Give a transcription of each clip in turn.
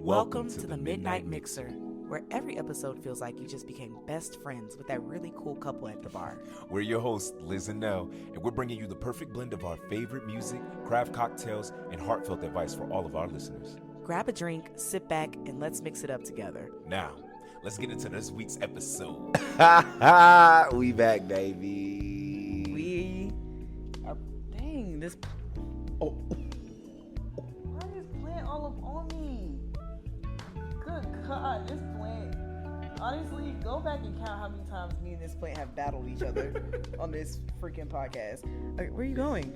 Welcome to the Midnight Mixer, where every episode feels like you just became best friends with that really cool couple at the bar. We're your hosts, Liz and Nell, and we're bringing you the perfect blend of our favorite music, craft cocktails, and heartfelt advice for all of our listeners. Grab a drink, sit back, and let's mix it up together. Now, let's get into this week's episode. We back, baby. We are... Dang, this... Oh. Why is this plant all up on me? Good God, this plant... Honestly, go back and count how many times me and this plant have battled each other on this freaking podcast. Okay, where are you going?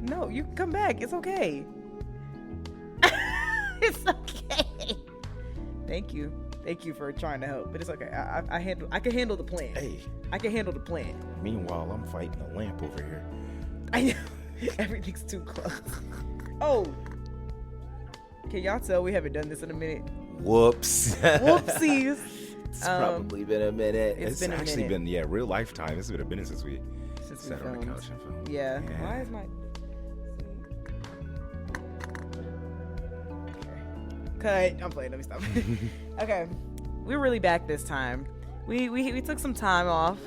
No, you come back. It's okay. It's okay. Thank you for trying to help, but it's okay. I can handle the plant. Hey. I can handle the plant. Meanwhile, I'm fighting a lamp over here. I know. Everything's too close. Oh. Can y'all tell we haven't done this in a minute? Whoops. Whoopsies. It's probably been a minute. It's been a actually minute. been, real lifetime. It's been a minute since we sat on the filmed. couch and filmed. Yeah. Why is my... Cut. I'm playing. Let me stop. Okay. We're really back this time. We took some time off.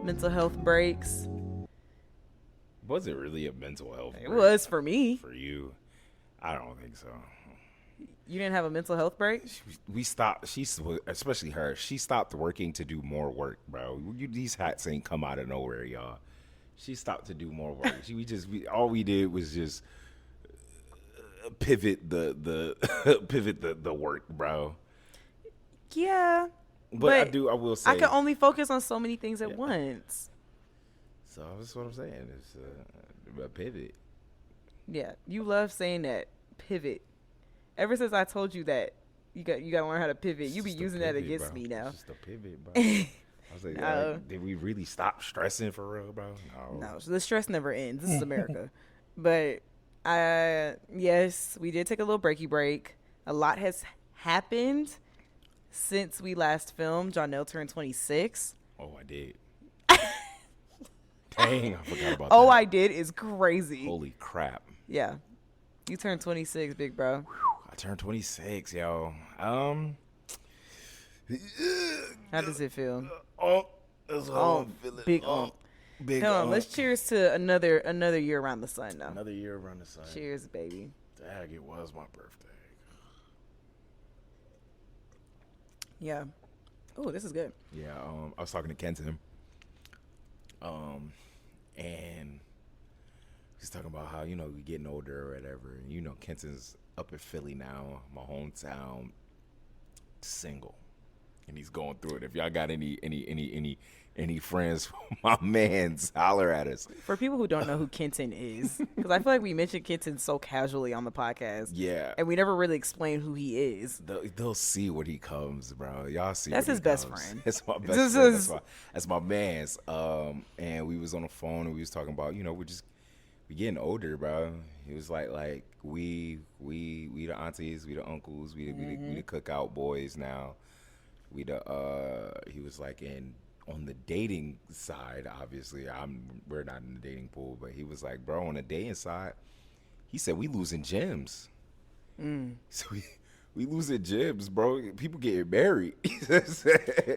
Mental health breaks. Was it really a mental health It break was for me. for you? I don't think so. You didn't have a mental health break? We stopped. Especially her. She stopped working to do more work, bro. These hats ain't come out of nowhere, y'all. She stopped to do more work. All we did was just pivot the work, bro. Yeah. But I will say I can only focus on so many things at once. So that's what I'm saying. It's a pivot. Yeah. You love saying that. Pivot. Ever since I told you that, you got to learn how to pivot. You be using that against me now. It's just a pivot, bro. I was like, No. did we really stop stressing for real, bro? No, so the stress never ends. This is America. But yes, we did take a little breaky break. A lot has happened since we last filmed. Johnel turned 26. Oh, I did. Dang, I forgot about that. Oh, I did is crazy. Holy crap. Yeah. You turned 26, big bro. I turned 26, yo. How does it feel? That's how I'm feeling. Big Big Hold on, let's cheers to another year around the sun now. Another year around the sun. Cheers, baby. Dang, it was my birthday. Yeah. Oh, this is good. Yeah, I was talking to Kenton. And he's talking about how, we're getting older or whatever. And, Kenton's up in Philly now, my hometown, single. And he's going through it. If y'all got any friends from my man's, holler at us. For people who don't know who Kenton is, because I feel like we mentioned Kenton so casually on the podcast. Yeah. And we never really explain who he is. They'll see when he comes, bro. Y'all see. That's when his he best comes. friend. That's my best This friend. is- That's my man's. And we was on the phone and we was talking about, we getting older, bro. He was like we the aunties, we the uncles, we the cookout boys now. He was like on the dating side, obviously we're not in the dating pool, but he was like, bro, on the dating side, he said we losing gems. So we losing gems, bro. People getting married.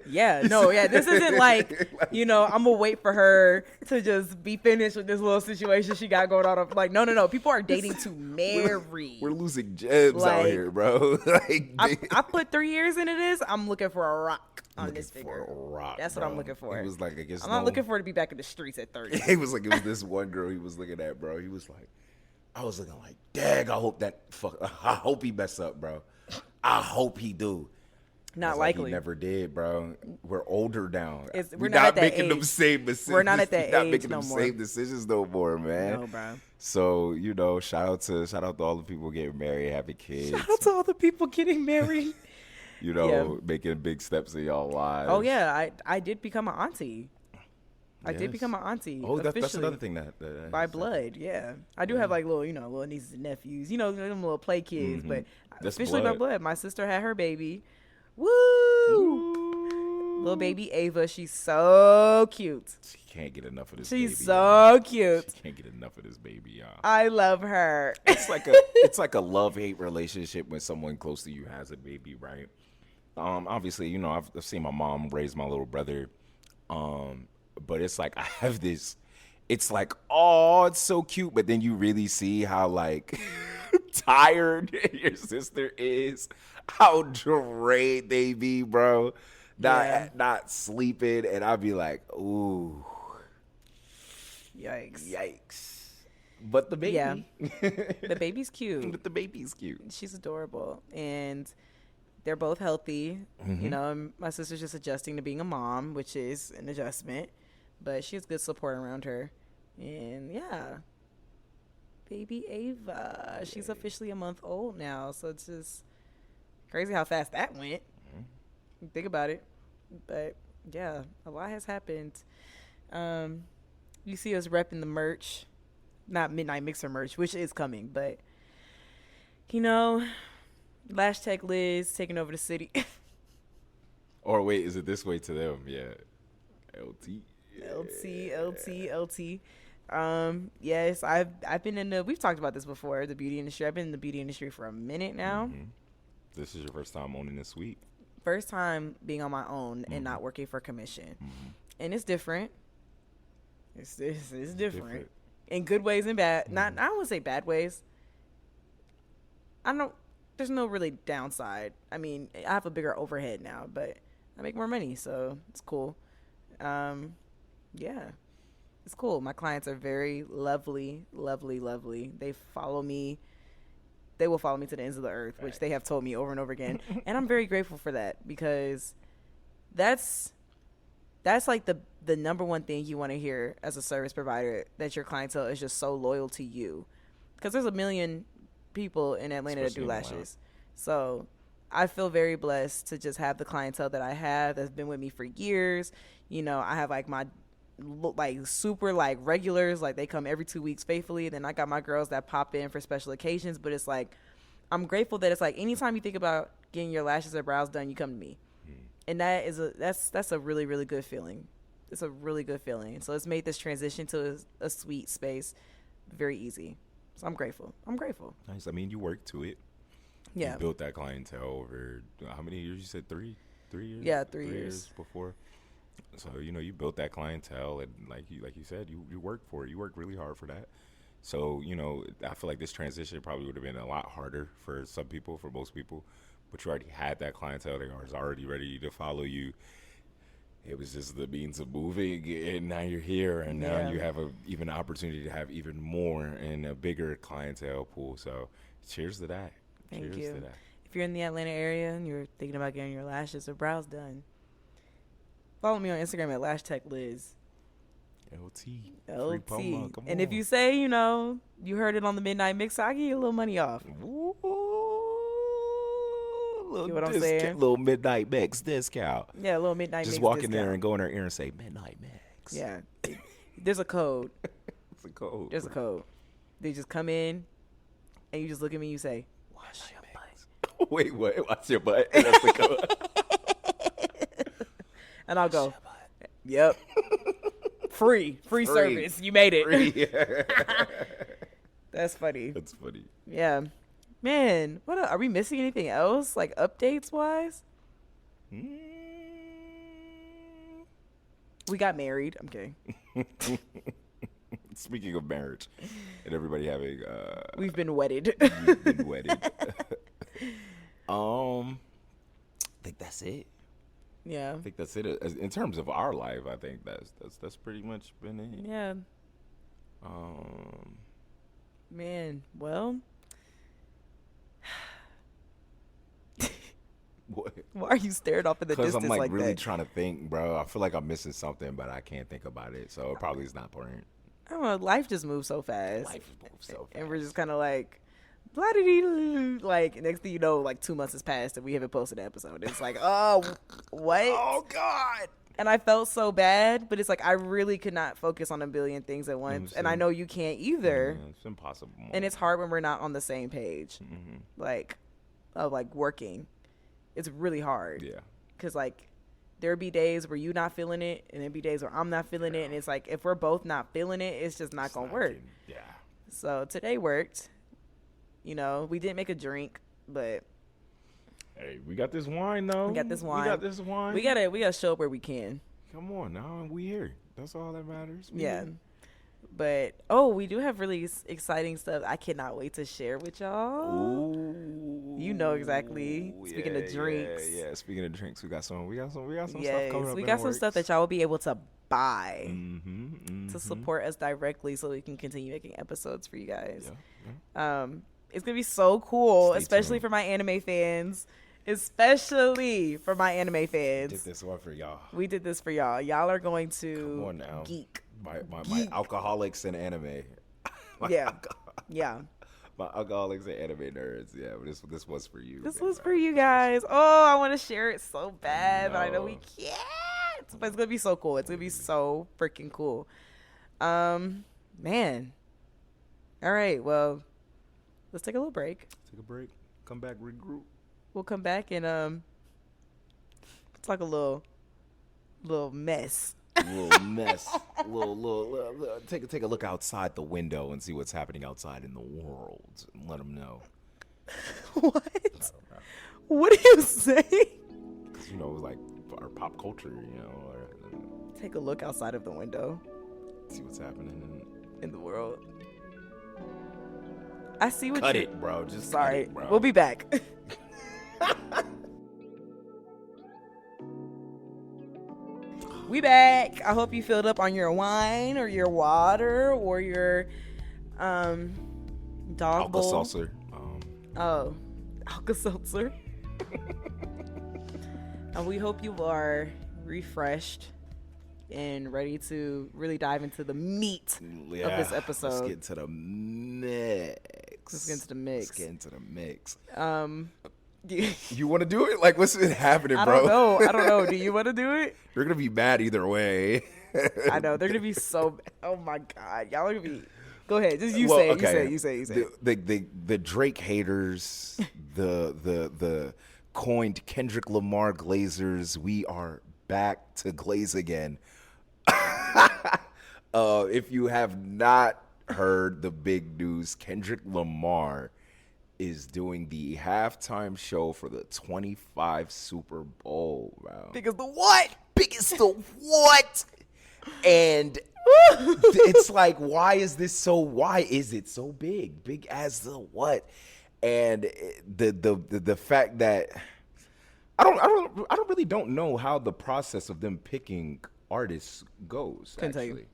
Yeah, no, yeah. This isn't like, I'm going to wait for her to just be finished with this little situation she got going on. Like, no. People are dating to marry. We're losing gems out here, bro. I put 3 years into this. I'm looking for a rock on this for figure. a rock, That's what I'm looking for. He was like, I guess I'm not looking for her to be back in the streets at 30. It was this one girl he was looking at, bro. He was like, I was looking like, dang, I hope he mess up, bro. I hope he do. Not likely. He never did, bro. We're older now. We're not at that making age. them same decisions. We're not at that We're not age making no them more. same decisions no more, man. No, bro. So, shout out to all the people getting married, having kids. Shout out to all the people getting married. Making big steps in y'all lives. Oh, yeah. I did become an auntie. I did Yes. become an auntie. Oh, that's officially. another thing that By blood, yeah. I do have like little nieces and nephews, them little play kids, but That's officially by blood. blood. My sister had her baby. Woo! Little baby Ava, she's so cute. She can't get enough of this baby. She's so cute. She can't get enough of this baby, y'all. I love her. It's like a love-hate relationship when someone close to you has a baby, right? Obviously, you know, I've seen my mom raise my little brother, but it's like I have this. It's like, oh, it's so cute, but then you really see how like tired your sister is, how drained they be, bro. Not sleeping, and I'd be like, ooh, yikes. But the baby, Yeah. The baby's cute. but the baby's cute. She's adorable, and they're both healthy. You know, and my sister's just adjusting to being a mom, which is an adjustment, but she has good support around her. And yeah, baby Ava, she's officially a month old now, so it's just crazy how fast that went. Think about it. But yeah, a lot has happened. You see us repping the merch, not Midnight Mixer merch, which is coming, but you know, Lash Tech Liz taking over the city. Or wait, is it this way to them? Yeah, LT. LT. Yes, I've been in the. We've talked about this before. The beauty industry. I've been in the beauty industry for a minute now. This is your first time owning this suite. First time being on my own and not working for commission, and it's different. It's different in good ways and bad. Not I wouldn't say bad ways. There's no really downside. I mean, I have a bigger overhead now, but I make more money, so it's cool. Yeah, it's cool. My clients are very lovely. They follow me. They will follow me to the ends of the earth, which they have told me over and over again. And I'm very grateful for that, because that's like the number one thing you want to hear as a service provider, that your clientele is just so loyal to you. Because there's a million people in Atlanta that do lashes. So I feel very blessed to just have the clientele that I have that's been with me for years. You know, I have like my like super like regulars, like they come every 2 weeks faithfully. Then I got my girls that pop in for special occasions. But it's like, I'm grateful that it's like anytime you think about getting your lashes or brows done, you come to me. And that is that's a really, really good feeling. It's a really good feeling. So it's made this transition to a sweet space very easy. So I'm grateful. Nice. I mean, you worked to it. Yeah. You built that clientele over how many years? You said 3 years? Yeah, 3 years before. So, you know, you built that clientele, and like you said, you worked for it. You worked really hard for that. So, you know, I feel like this transition probably would have been a lot harder for some people, for most people. But you already had that clientele. They was already ready to follow you. It was just the means of moving, and now you're here, and now you have even an opportunity to have even more and a bigger clientele pool. So cheers to that. Thank you. To that. If you're in the Atlanta area and you're thinking about getting your lashes or brows done, follow me on Instagram at lashtechliz. LT. Free and if you say, you know, you heard it on the Midnight Mixer, I'll give you a little money off. Ooh, See what I'm saying? Little Midnight Mix discount. Yeah, a little Midnight Mix Just walk in discount. there and go in their ear and say, Midnight Mix. Yeah. There's a code. It's a code. There's a code. They just come in, and you just look at me and you say, wash your butt. Wait, what? Wash your butt? That's the code. And I'll go, yep. Free service. You made it. Free. That's funny. That's funny. Yeah. Man, are we missing anything else, like updates-wise? We got married. I'm kidding. Speaking of marriage and everybody having... We've been wedded. You've been wedded. I think that's it. Yeah. I think that's it. In terms of our life, I think that's pretty much been it. Yeah. Man, well... What? Why are you staring off in the distance like that? Because I'm like really that? trying to think, bro. I feel like I'm missing something, but I can't think about it. So it probably is not important. I don't know. Life just moves so fast. Life moves so fast. And we're just kind of like, blah-de-dee-doo. Like, next thing you know, like 2 months has passed and we haven't posted an episode. It's like, oh, what? Oh, God. And I felt so bad, but it's like I really could not focus on a billion things at once. And I know you can't either. Yeah, it's impossible. And it's hard when we're not on the same page. Like, of like working. It's really hard. Yeah. Because like There'll be days where you not feeling it, and there'll be days where I'm not feeling it, and it's like if we're both not feeling it, it's just not gonna work. Yeah. So today worked. You know, we didn't make a drink, but Hey, we got this wine though. we got this wine. We gotta show up where we can. Come on now, we here. That's all that matters. Yeah. Here. But we do have really exciting stuff. I cannot wait to share with y'all. Ooh. You know exactly. Speaking of drinks. Yeah. Speaking of drinks, we got some Yes, stuff coming up. we got some stuff that y'all will be able to buy Mm-hmm. to support us directly, so we can continue making episodes for you guys. Yeah. It's gonna be so cool, Stay especially tuned. for my anime fans. Especially for my anime fans. Did this one for y'all. We did this for y'all. Y'all are going to Come on now. geek. My alcoholics and anime. Yeah. My alcoholics and anime nerds. Yeah, but this was for you. This big was man. for you guys. Oh, I want to share it so bad, but I know we No. can't. But it's gonna be so cool. It's gonna be so freaking cool. Man. All right. Well, let's take a little break. Take a break. Come back. Regroup. We'll come back and talk a little mess. Little mess. little take a look outside the window and see what's happening outside in the world. And let them know. What? I don't know. What are you saying? 'Cause, you know, like our pop culture. You know, or, Take a look outside of the window see what's happening. in the world. I see what Cut you. it, bro. Just Sorry, cut it, bro. we'll be back. We back. I hope you filled up on your wine or your water or your dog bowl. Alka-Seltzer. Oh, Alka-Seltzer. And we hope you are refreshed and ready to really dive into the meat of this episode. Let's get into the mix. Let's get into the mix. Let's get into the mix. I You want to do it? Like, what's happening, bro? don't know. Do you want to do it? You're gonna be mad either way. I know they're gonna be so. Oh my god, y'all are gonna be. Go ahead, just you Well, say it. okay. You say it. The Drake haters, the coined Kendrick Lamar glazers. We are back to glaze again. If you have not heard the big news, Kendrick Lamar is doing the halftime show for the 25 Super Bowl, bro. Because the what? Biggest the what? And it's like, why is it so big? Big as the what? And the fact that I don't know how the process of them picking artists goes. Couldn't tell you. actually.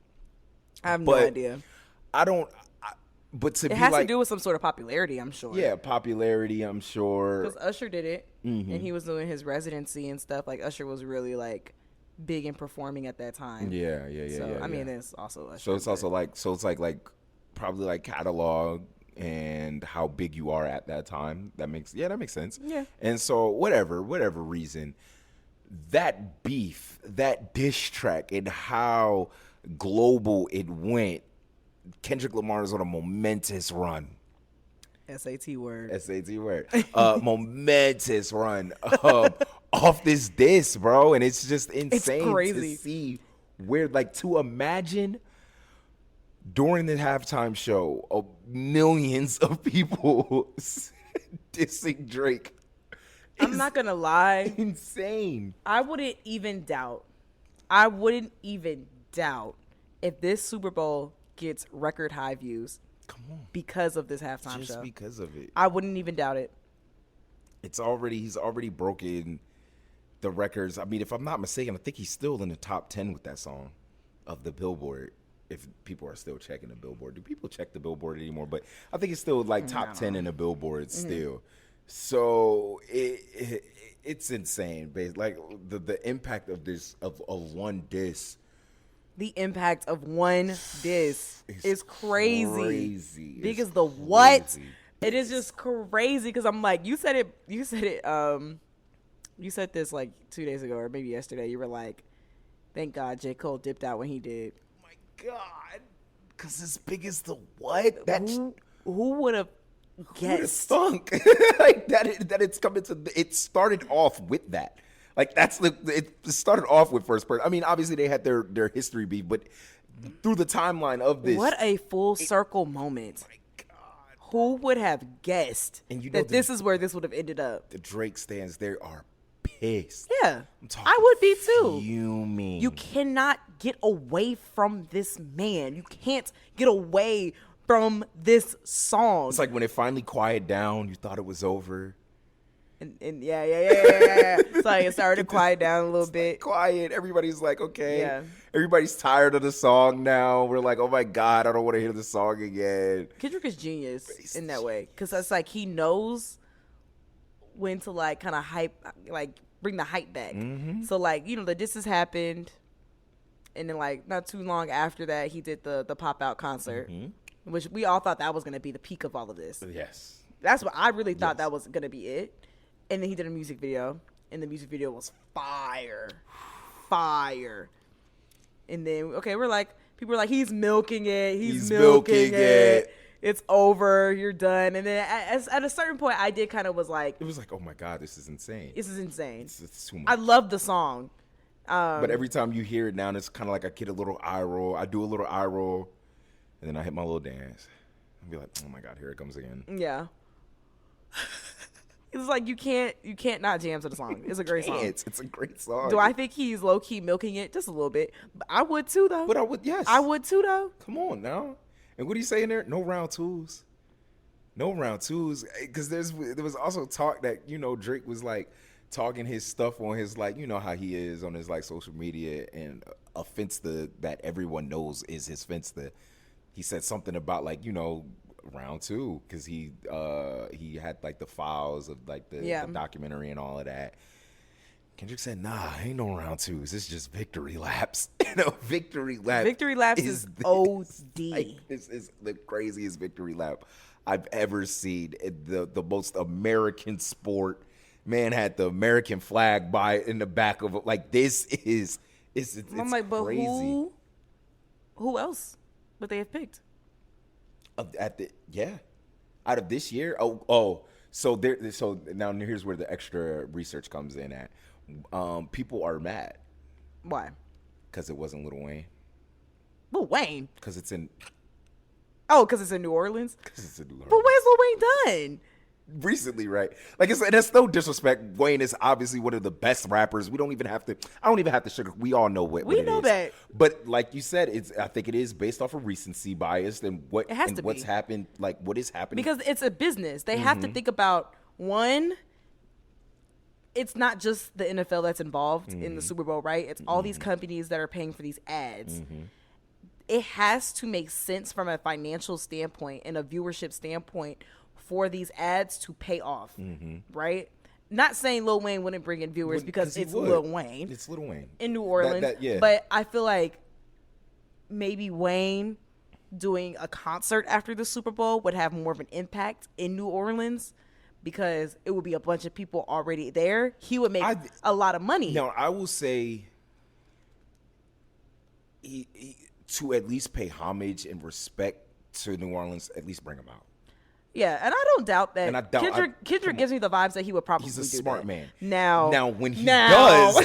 I have no But idea. But to It be has like, to do with some sort of popularity, I'm sure. yeah, popularity, I'm sure. Because Usher did it, and he was doing his residency and stuff. Like Usher was really like big in performing at that time. Yeah. So yeah. I mean, it's also Usher. So it's also like, like probably like catalog and how big you are at that time. That makes sense. Yeah. And so whatever reason, that beef, that diss track, and how global it went, Kendrick Lamar is on a momentous run. SAT word. Momentous run off this diss, bro. And it's just insane crazy. to see where, like, to imagine during the halftime show, millions of people dissing Drake. I'm not gonna lie. Insane. I wouldn't even doubt if this Super Bowl gets record high views. Come on. Because of this halftime Just show. because of it. I wouldn't even doubt it. He's already broken the records. I mean, if I'm not mistaken, I think he's still in the top 10 with that song of the Billboard. If people are still checking the Billboard. Do people check the Billboard anymore? But I think it's still like top 10 in the Billboard still. So it's insane. Like the impact of this, of one diss. The impact of one diss is crazy. Big It's as the what? crazy. It is just crazy because I'm like, you said this like 2 days ago or maybe yesterday. You were like, thank God J. Cole dipped out when he did. Oh my God. Because as big as the what? Who would have Who'da guessed? thunk? Like that it's coming to, it started off with that. Like that's it started off with first person. I mean, obviously they had their history beef, but through the timeline of this, What a full circle moment. My God, Who would have guessed And you know that this is where this would have ended up? the Drake stands there are pissed. Yeah, I'm talking I would be too. Fuming. You cannot get away from this man. You can't get away from this song. It's like when it finally quieted down, you thought it was over. And yeah. It's like it started to quiet down a little bit. Quiet. Everybody's like, okay. Yeah. Everybody's tired of the song now. We're like, oh my God, I don't want to hear the song again. Kendrick is genius in that way because it's like he knows when to like kind of hype, like bring the hype back. Mm-hmm. So like the disses happened, and then like not too long after that he did the pop out concert, which we all thought that was gonna be the peak of all of this. Yes. That's what I really thought that was gonna be it. And then he did a music video, and the music video was fire. And then we're like, people were like, he's milking it. He's milking it. It's over. You're done. And then at a certain point, I did kind of was like, It was like, oh my God, this is insane. this is insane. It's too much. I love the song. But every time you hear it now, it's kind of like I get a little eye roll. I do a little eye roll, and then I hit my little dance. I'll be like, oh my God, here it comes again. Yeah. It's like you can't not jam to the song. It's a great song. It's a great song. Do I think he's low key milking it just a little bit? But I would too, though. But I would, yes. I would too, though. Come on now. And what do you say in there? No round twos. No round twos. Because there was also talk that, Drake was like talking his stuff on his, like, how he is on his like social media, and a Finsta that everyone knows is his Finsta. He said something about like, round two, because he had like the files of like the documentary and all of that. Kendrick said, nah, ain't no round twos. It's just victory laps. Victory laps is OD. Like, this is the craziest victory lap I've ever seen. The most American sport. Man had the American flag in the back of it. Like, this is it's I'm like, but crazy. who else would they have picked? Out of this year. So now here's where the extra research comes in at. People are mad Why? because it wasn't Lil Wayne. Lil Wayne? Because it's in New Orleans? But But where's Lil Wayne done? recently, right? Like, that's no disrespect. Wayne is obviously one of the best rappers. I don't even have to sugar. We all know what We it know is. that. But like you said, I think it is based off of recency bias and It has to what's be. happened, like what is happening. Because it's a business. They have to think about, one, it's not just the NFL that's involved in the Super Bowl, right? It's all these companies that are paying for these ads. It has to make sense from a financial standpoint and a viewership standpoint for these ads to pay off, right? Not saying Lil Wayne wouldn't bring in viewers because he it's would. Lil Wayne. It's Lil Wayne In New Orleans. yeah. But I feel like maybe Wayne doing a concert after the Super Bowl would have more of an impact in New Orleans because it would be a bunch of people already there. He would make a lot of money. Now, I will say to at least pay homage and respect to New Orleans, at least bring him out. Yeah, and I don't doubt that. And I doubt- Kendrick gives me the vibes that he would probably do that. He's a smart man. Now when he does, you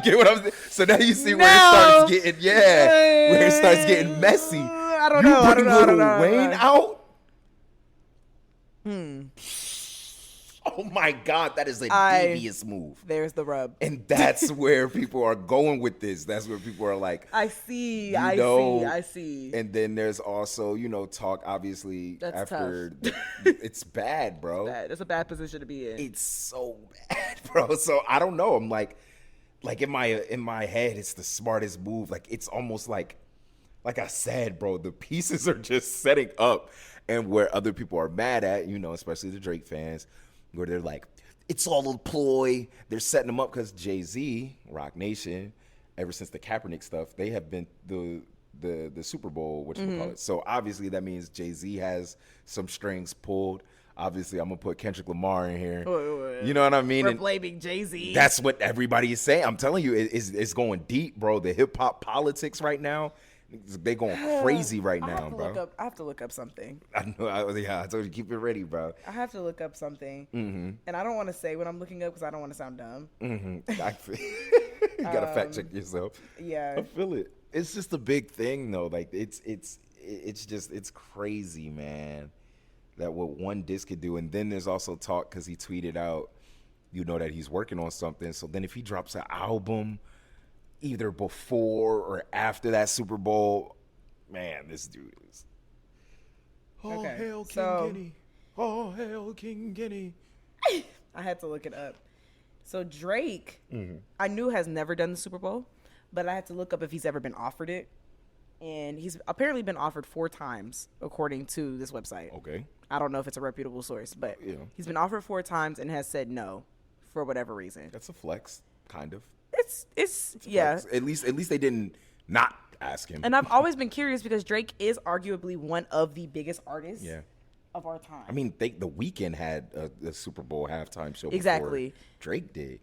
get what I'm saying? So now you see where it starts getting, where it starts getting messy. I don't know. I don't know. Wayne out? Oh my God, that is a devious move. There's the rub. And that's where people are going with this. That's where people are like, I see. And then there's also, talk, obviously, That's after. It's bad, bro. It's a bad position to be in. It's so bad, bro. So I don't know. I'm like in my head, it's the smartest move. Like, it's almost like I said, bro, the pieces are just setting up. And where other people are mad at, especially the Drake fans, where they're like, it's all a ploy. They're setting them up because Jay-Z, Rock Nation, ever since the Kaepernick stuff, they have been the Super Bowl, call it. So obviously that means Jay-Z has some strings pulled. Obviously, I'm gonna put Kendrick Lamar in here. You know what I mean? We're blaming Jay-Z. That's what everybody is saying. I'm telling you, it's going deep, bro. The hip hop politics right now, They going crazy right now, bro. I have to look up something. I know. I told you keep it ready, bro. I have to look up something, and I don't want to say what I'm looking up because I don't want to sound dumb. You gotta fact check yourself. Yeah, I feel it. It's just a big thing, though. Like it's crazy, man. That what one disc could do, and then there's also talk because he tweeted out, that he's working on something. So then if he drops an album, either before or after that Super Bowl, man, this dude is. Oh, okay. hail King Guinea. Oh, hail King Guinea. I had to look it up. So Drake, I knew has never done the Super Bowl, but I had to look up if he's ever been offered it. And he's apparently been offered 4 times, according to this website. Okay. I don't know if it's a reputable source, but he's been offered 4 times and has said no for whatever reason. That's a flex, kind of. It's yeah. Flex. At least they didn't not ask him. And I've always been curious because Drake is arguably one of the biggest artists of our time. I mean, The Weeknd had a Super Bowl halftime show exactly before Drake did.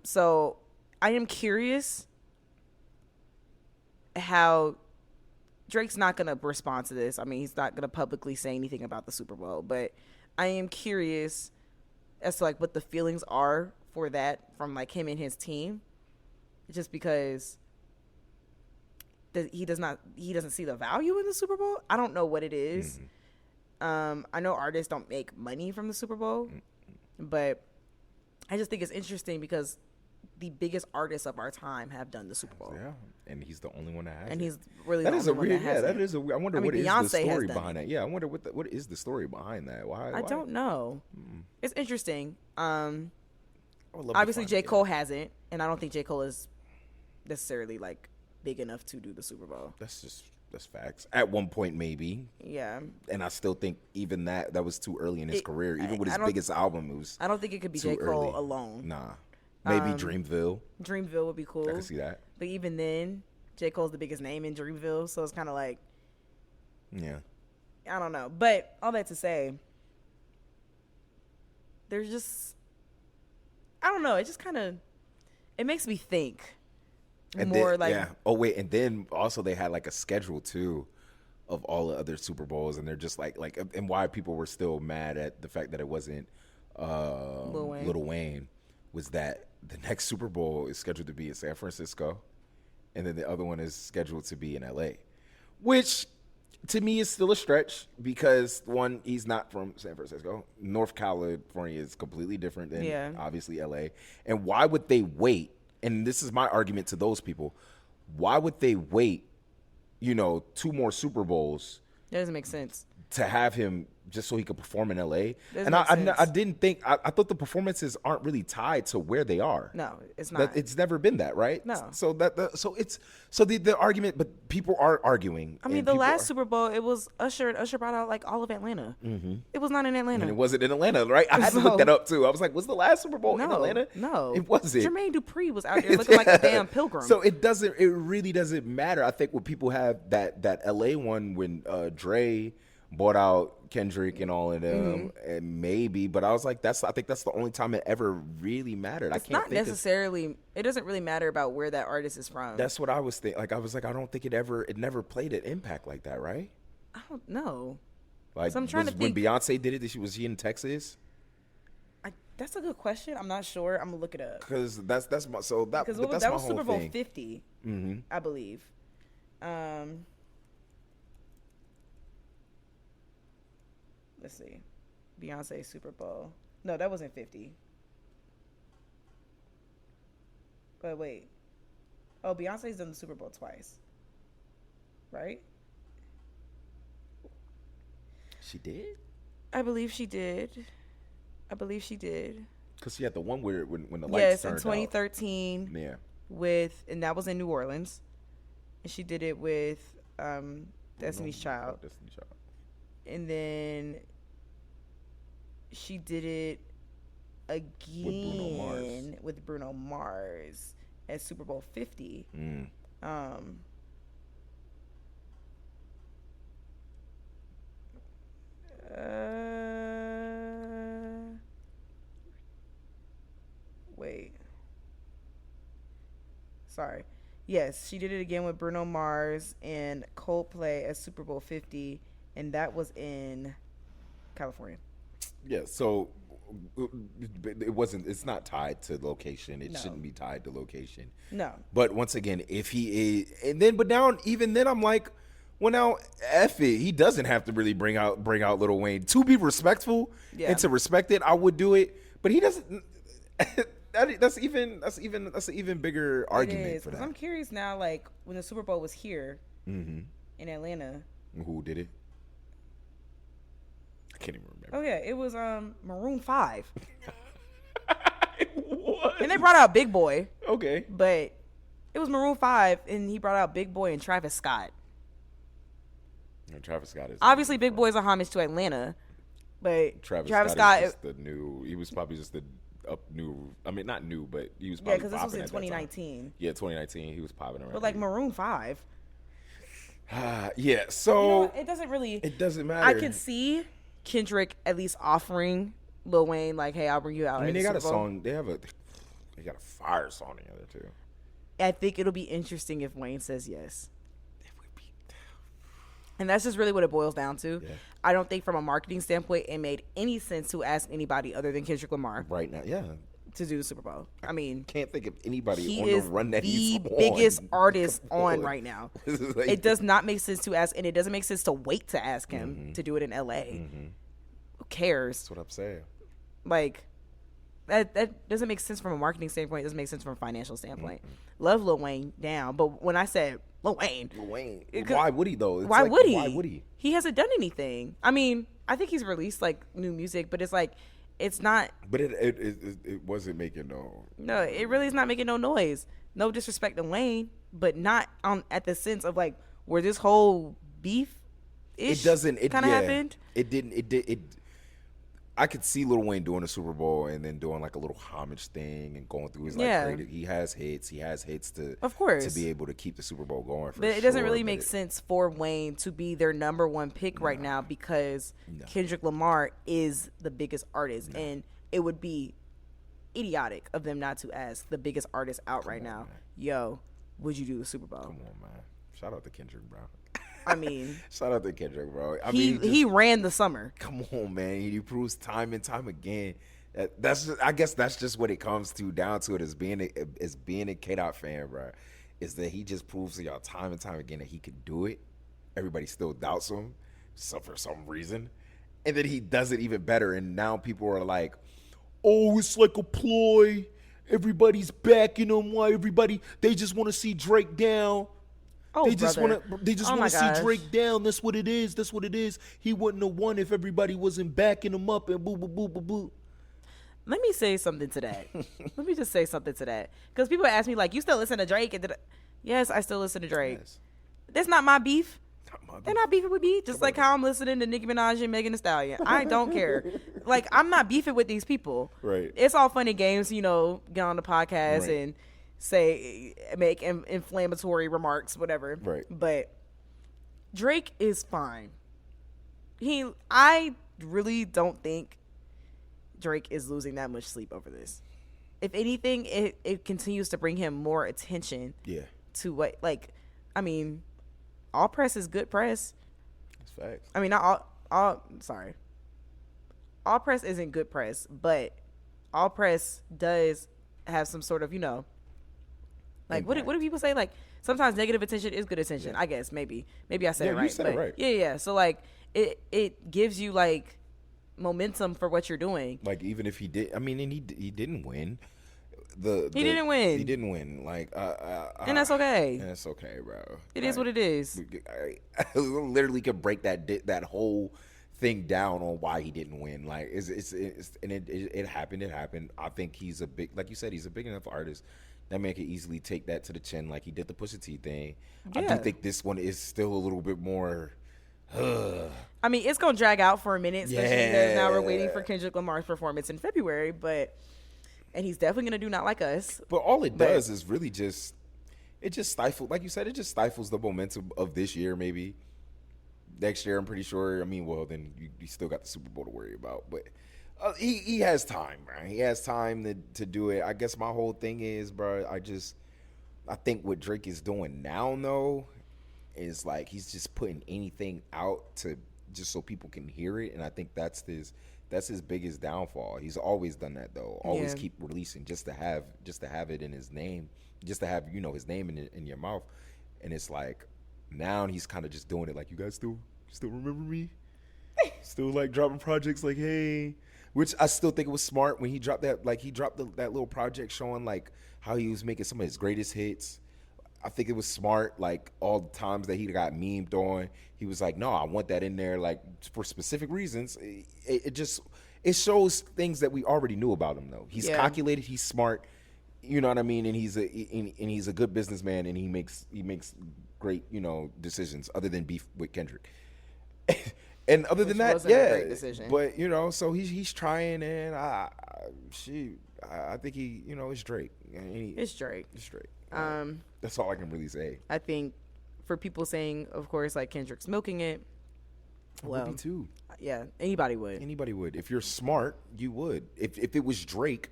So I am curious how Drake's not going to respond to this. I mean, he's not going to publicly say anything about the Super Bowl, but I am curious as to like what the feelings are for that from like him and his team, just because he doesn't see the value in the Super Bowl. I don't know what it is. I know artists don't make money from the Super Bowl, but I just think it's interesting because the biggest artists of our time have done the Super Bowl. Yeah, and he's the only one that has. And it. he's really that the is only a one weird. that has Yeah, it. that is a. I wonder what Beyonce is the story has behind that. Yeah, I wonder what is the story behind that. Why? I don't know. It's interesting. I would love to Obviously, find J. it. Cole hasn't, and I don't think J. Cole is necessarily like big enough to do the Super Bowl. That's facts. At one point, maybe. Yeah. And I still think even that was too early in his career. Even with I his don't- biggest album, it was I don't think it could be too J. Cole early. alone. Nah. Maybe Dreamville. Dreamville would be cool. I can see that. But even then, J. Cole's the biggest name in Dreamville, so it's kind of like, Yeah. I don't know. But all that to say, there's just, I don't know. It just kind of, it makes me think And more then, like, yeah. Oh wait, and then also they had like a schedule too of all the other Super Bowls, and they're just like and why people were still mad at the fact that it wasn't Lil Wayne was that the next Super Bowl is scheduled to be in San Francisco, and then the other one is scheduled to be in LA, which to me is still a stretch because one, he's not from San Francisco. North California is completely different than obviously LA. And why would they wait? And this is my argument to those people. Why would they wait, 2 more Super Bowls that doesn't make sense. to have him just so he could perform in LA? Doesn't And make I sense. didn't think, I thought the performances aren't really tied to where they are. No, it's not. It's never been that, right? No. So the argument, but people are arguing. I mean, the last Super Bowl, it was Usher, and Usher brought out like all of Atlanta. It was not in Atlanta. And it wasn't in Atlanta, right? I had to look that up too. I was like, was the last Super Bowl in Atlanta? No. It wasn't. Jermaine Dupri was out there looking like a damn pilgrim. So it really doesn't matter. I think when people have that LA one when Dre bought out Kendrick and all of them, and maybe, but I was like, I think that's the only time it ever really mattered. It's not necessarily, it doesn't really matter about where that artist is from. That's what I was thinking. Like, I was like, I don't think it never played an impact like that, right? I don't know. Like, So I'm trying to when think. Beyonce did it, was she in Texas? That's a good question. I'm not sure. I'm gonna look it up. Because that's my Because that's that my was whole Super Bowl thing. 50, I believe. Let's see, Beyonce Super Bowl. No, that wasn't 50. But wait, oh, Beyonce's done the Super Bowl twice, right? She did? I believe she did. Because she had the one where when the Yes, lights in turned 2013. out. Yeah. And that was in New Orleans, and she did it with Destiny's Child. Destiny's Child. And then she did it again with Bruno Mars at Super Bowl 50. Wait. Sorry. Yes, she did it again with Bruno Mars and Coldplay at Super Bowl 50, and that was in California. Yeah, so it wasn't. It's not tied to location. It No. shouldn't be tied to location. No. But once again, if he is, and then, but now, even then, I'm like, well, now, F it. He doesn't have to really bring out Lil Wayne to be respectful Yeah. and to respect it. I would do it, but he doesn't. That's an even bigger argument for that. I'm curious now, like when the Super Bowl was here in Atlanta. Who did it? I can't even remember. Oh yeah, it was Maroon 5. What? And they brought out Big Boy, Okay. but it was Maroon 5, and he brought out Big Boy and Travis Scott. And Travis Scott is Obviously, Big Boy's a homage to Atlanta, but Travis Scott is just the new. He was probably just the new. I mean, not new, but he was yeah, probably because this was in popping at that time. 2019. Yeah, 2019. He was popping around. But like Maroon 5, yeah. So you know, it doesn't really. it doesn't matter. I could see Kendrick at least offering Lil Wayne like, "Hey, I'll bring you out." I mean, at they the got a Super Bowl. song. They got a fire song together too. I think it'll be interesting if Wayne says yes. It would be. And that's just really what it boils down to. Yeah. I don't think from a marketing standpoint it made any sense to ask anybody other than Kendrick Lamar Right now, yeah. to do the Super Bowl. I mean, Can't think of anybody he on is the run that he's the on. biggest artist Come on right now. Like- It does not make sense to ask, and it doesn't make sense to wait to ask him to do it in LA. Who cares? That's what I'm saying. Like, that doesn't make sense from a marketing standpoint. It doesn't make sense from a financial standpoint. Love Lil Wayne down, but when I said Lil Wayne, Wayne, It could- why would he though? It's why like, would he? Why would he? He hasn't done anything. I mean, I think he's released like new music, but it's like it's not. But it wasn't making No, it really is not making no noise. No disrespect to Wayne, but not on at the sense of like where this whole beef. It doesn't. It kind of yeah, happened. It didn't. It did. It. I could see Lil Wayne doing a Super Bowl and then doing like a little homage thing and going through his like Yeah. creative. He has hits. He has hits to Of course. to be able to keep the Super Bowl going. For But it doesn't sure, really but make sense for Wayne to be their number one pick right now because Kendrick Lamar is the biggest artist, and it would be idiotic of them not to ask the biggest artist out right now, "Yo, would you do the Super Bowl?" Come on, man. Shout out to Kendrick, bro. I mean, Shout out to Kendrick, bro. I he mean, just- he ran the summer. come on, man. He proves time and time again. That's just, I guess that's just what it comes to down to it as being a K-Dot fan, bro. Is that he just proves to y'all time and time again that he can do it. Everybody still doubts him, so for some reason, and then he does it even better. And now people are like, "Oh, it's like a ploy. Everybody's backing him. Why everybody? They just want to see Drake down." Oh, They just brother. want to Oh my want to gosh. see Drake down. That's what it is. That's what it is. He wouldn't have won if everybody wasn't backing him up and boo boo boo boo boo. Let me say something to that. Let me just say something to that because people ask me like, "You still listen to Drake?" And yes, I still listen to Drake. Yes. That's not my beef. Not my They're not beefing with me, just like how I'm listening to Nicki Minaj and Megan Thee Stallion. I don't care. Like, I'm not beefing with these people. Right. It's all fun and games, you know, get on the podcast Right. and make inflammatory remarks, whatever. Right. But Drake is fine. I really don't think Drake is losing that much sleep over this. If anything, it continues to bring him more attention Yeah, to what, like, I mean, all press is good press. that's facts. I mean, not all sorry. All press isn't good press, but all press does have some sort of, you know, like what do people say? Like sometimes negative attention is good attention. I guess maybe I said Yeah, it you right. said it but right. Yeah. So like it gives you like momentum for what you're doing. Like even if he did, I mean, and he didn't win. He didn't win. He didn't win. Like, And that's okay. And that's okay, bro. It is what it is. I literally could break that whole thing down on why he didn't win. Like, it happened. It happened. I think he's a big, like you said, he's a big enough artist. That man could easily take that to the chin, like he did the Pusha T thing. I Yeah. do think this one is still a little bit more. I mean, it's gonna drag out for a minute, especially because now we're waiting Yeah. for Kendrick Lamar's performance in February, and he's definitely gonna do Not Like Us. But all it does is really just stifles, like you said, it just stifles the momentum of this year. Maybe next year, I'm pretty sure. I mean, well, then you still got the Super Bowl to worry about. But he has time, right? He has time to do it. I guess my whole thing is, bro, I think what Drake is doing now, though, is like he's just putting anything out to just so people can hear it, and I think that's his biggest downfall. He's always done that though. Always keep releasing just to have it in his name, just to have his name in your mouth, and it's like now he's kind of just doing it like, you guys still remember me, still like dropping projects like, hey. Which I still think it was smart when he dropped that. Like he dropped that little project showing like how he was making some of his greatest hits. I think it was smart. Like all the times that he got memed on, he was like, "No, I want that in there, like for specific reasons." It shows things that we already knew about him, though. He's calculated. He's smart. You know what I mean? And he's a good businessman, and he makes great decisions. Other than beef with Kendrick. And other than that, great decision. But so he's trying, and I think he, it's Drake. It's Drake. It's Drake. That's all I can really say. I think for people saying, of course, like Kendrick's milking it. Well, me too. Yeah, anybody would. Anybody would. If you're smart, you would. If it was Drake.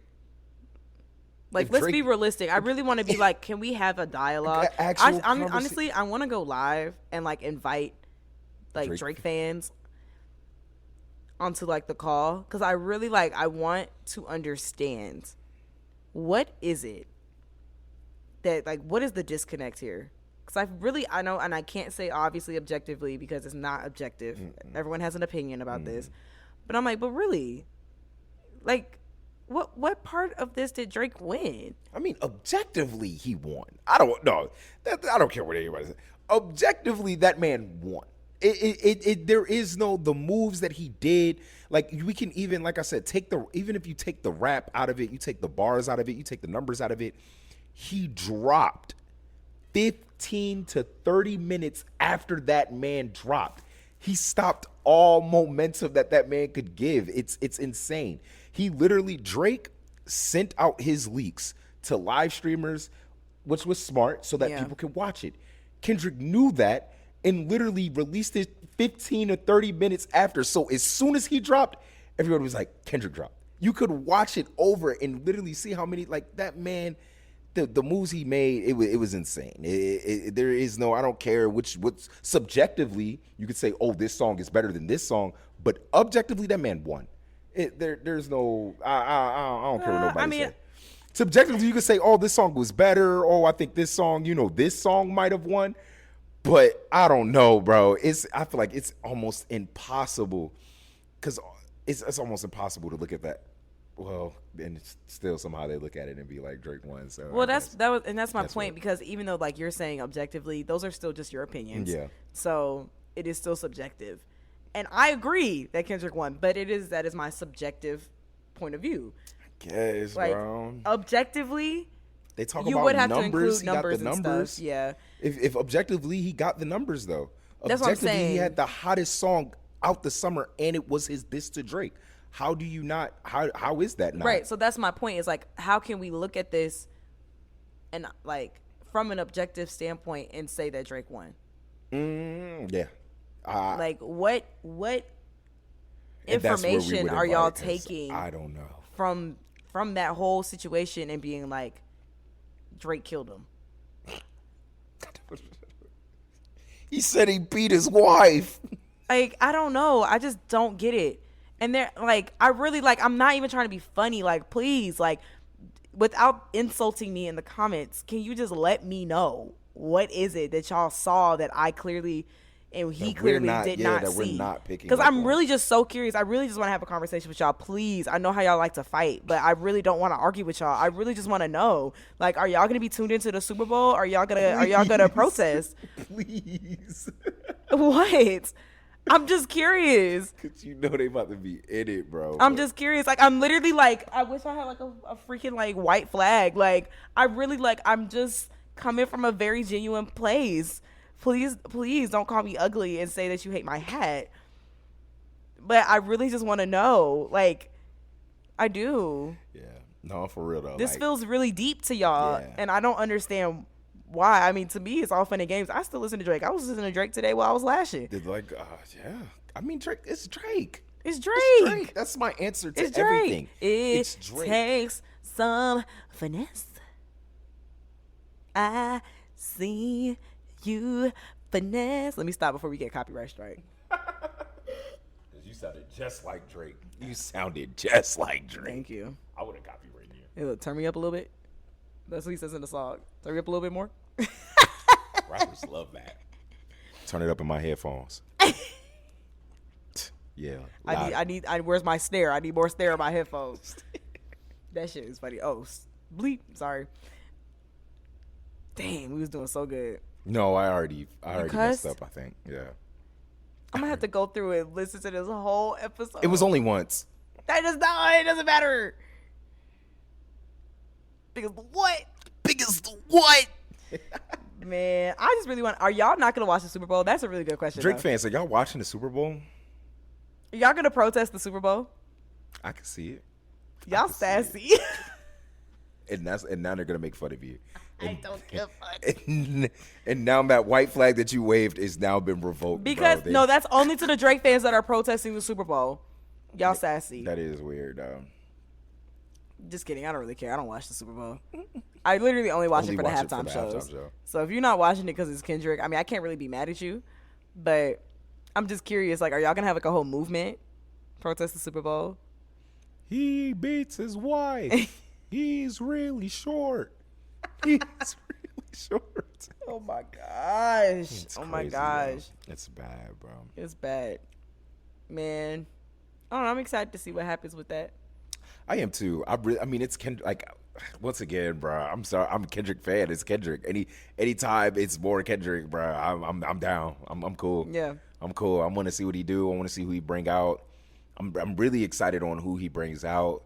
Like, let's be realistic. I really want to be like, can we have a dialogue? Honestly, I want to go live and like invite like Drake fans onto like the call, because I really I want to understand what is it that like, what is the disconnect here? Because I know, and I can't say obviously objectively because it's not objective. Everyone has an opinion about this, but I'm like, but really, like, what part of this did Drake win? I mean, objectively, he won. I don't care what anybody says. Objectively, that man won. There is no, the moves that he did, like we can even, like I said, even if you take the rap out of it, you take the bars out of it, you take the numbers out of it, he dropped 15 to 30 minutes after that man dropped. He stopped all momentum that man could give. It's insane. He literally, Drake sent out his leaks to live streamers, which was smart so that people could watch it. Kendrick knew that and literally released it 15 or 30 minutes after. So as soon as he dropped, everybody was like, Kendrick dropped. You could watch it over and literally see how many, like that man, the moves he made, it was insane. There is no, I don't care what's subjectively, you could say, oh, this song is better than this song, but objectively, that man won. There's no, I don't care what nobody says. Subjectively, you could say, oh, this song was better. Oh, I think this song, this song might have won. But I don't know, bro. I feel like it's almost impossible, because it's almost impossible to look at that. Well, and it's still somehow they look at it and be like, Drake won. So well, that's my point, because even though like you're saying objectively, those are still just your opinions. Yeah. So it is still subjective, and I agree that Kendrick won, but that is my subjective point of view. I guess, like, bro. Objectively, they talk you about would have numbers. To include numbers he got the and numbers. Stuff. Yeah. If objectively he got the numbers though. That's what I'm saying. He had the hottest song out the summer, and it was his diss to Drake. How do you not? How is that not? Right. So that's my point. Is like, how can we look at this and like from an objective standpoint and say that Drake won? Yeah. Like what information are y'all taking? I don't know. From that whole situation and being like, Drake killed him. He said he beat his wife. Like, I don't know. I just don't get it. And they're like, I really like, I'm not even trying to be funny. Like, please, like, without insulting me in the comments, can you just let me know what is it that y'all saw that I clearly and he clearly did not see? We're not picking. Because I'm really just so curious. I really just want to have a conversation with y'all. Please, I know how y'all like to fight, but I really don't want to argue with y'all. I really just want to know, like, are y'all gonna be tuned into the Super Bowl? Are y'all gonna protest? Please. What? I'm just curious. Cause you know they about to be in it, bro. I'm just curious. Like, I'm literally like, I wish I had like a freaking like white flag. Like, I really like, I'm just coming from a very genuine place. Please don't call me ugly and say that you hate my hat. But I really just want to know. Like, I do. Yeah. No, for real though. This feels really deep to y'all, and I don't understand why. I mean, to me, it's all fun and games. I still listen to Drake. I was listening to Drake today while I was lashing. Like, yeah. I mean, Drake. It's Drake. It's Drake. It's Drake. That's my answer to everything. It's Drake. Takes some finesse. I see you finesse. Let me stop before we get copyright strike. You sounded just like Drake. You sounded just like Drake. Thank you. I would have copyrighted you. Hey, look, turn me up a little bit. That's what he says in the song. Turn me up a little bit more. Rappers love that. Turn it up in my headphones. Yeah. I need. Where's my snare? I need more snare in my headphones. That shit is funny. Oh, bleep. Sorry. Damn, we was doing so good. No, I already cussed? messed up, I think. Yeah. I'm gonna have to go through and listen to this whole episode. It was only once. That does not. It doesn't matter. Because what? Biggest what? Man, I just really want. Are y'all not gonna watch the Super Bowl? That's a really good question. Drake though. fans, are y'all watching the Super Bowl? Are y'all gonna protest the Super Bowl? I can see it. Y'all sassy. And now they're gonna make fun of you. I don't give a fuck. And now that white flag that you waved is now been revoked. Because bro. no, that's only to the Drake fans that are protesting the Super Bowl. Y'all sassy. That is weird, though. Just kidding. I don't really care. I don't watch the Super Bowl. I literally only watch it for the halftime shows. So if you're not watching it because it's Kendrick, I mean, I can't really be mad at you, but I'm just curious. Like, are y'all gonna have like a whole movement protest the Super Bowl? He beats his wife. He's really short. He's really short. Oh my gosh. It's Oh my crazy, gosh. bro. It's bad, bro. It's bad. Man. I don't know. I'm excited to see what happens with that. I am too. I mean, it's Kendrick. Like, once again, bro. I'm sorry. I'm a Kendrick fan. It's Kendrick. Anytime it's more Kendrick, bro. I'm down. I'm cool. Yeah. I'm cool. I want to see what he do. I want to see who he bring out. I'm really excited on who he brings out,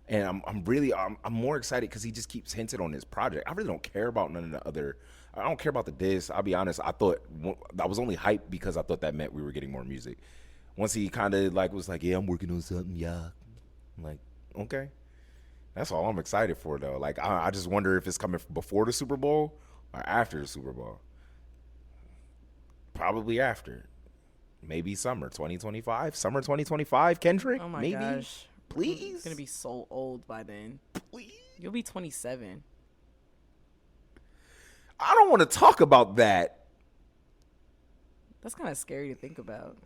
and I'm more excited because he just keeps hinting on his project. I really don't care about none of the other. I don't care about the diss. I'll be honest. I was only hyped because I thought that meant we were getting more music. Once he kind of like was like, yeah, I'm working on something, yeah. I'm like, okay. That's all I'm excited for, though. Like, I just wonder if it's coming before the Super Bowl or after the Super Bowl. Probably after. Maybe summer 2025. Summer 2025, Kendrick? Oh my Maybe? gosh. Please? You're going to be so old by then. Please? You'll be 27. I don't want to talk about that. That's kind of scary to think about.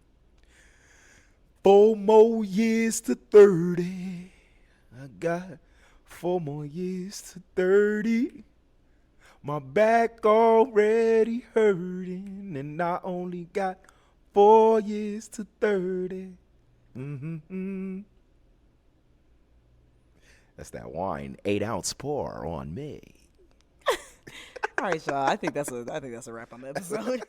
4 more years to 30. I got 4 more years to 30. My back already hurting, and I only got 4 years to 30. Mm-hmm. That's that wine, 8-ounce pour on me. All right, y'all. I think that's a wrap on the episode.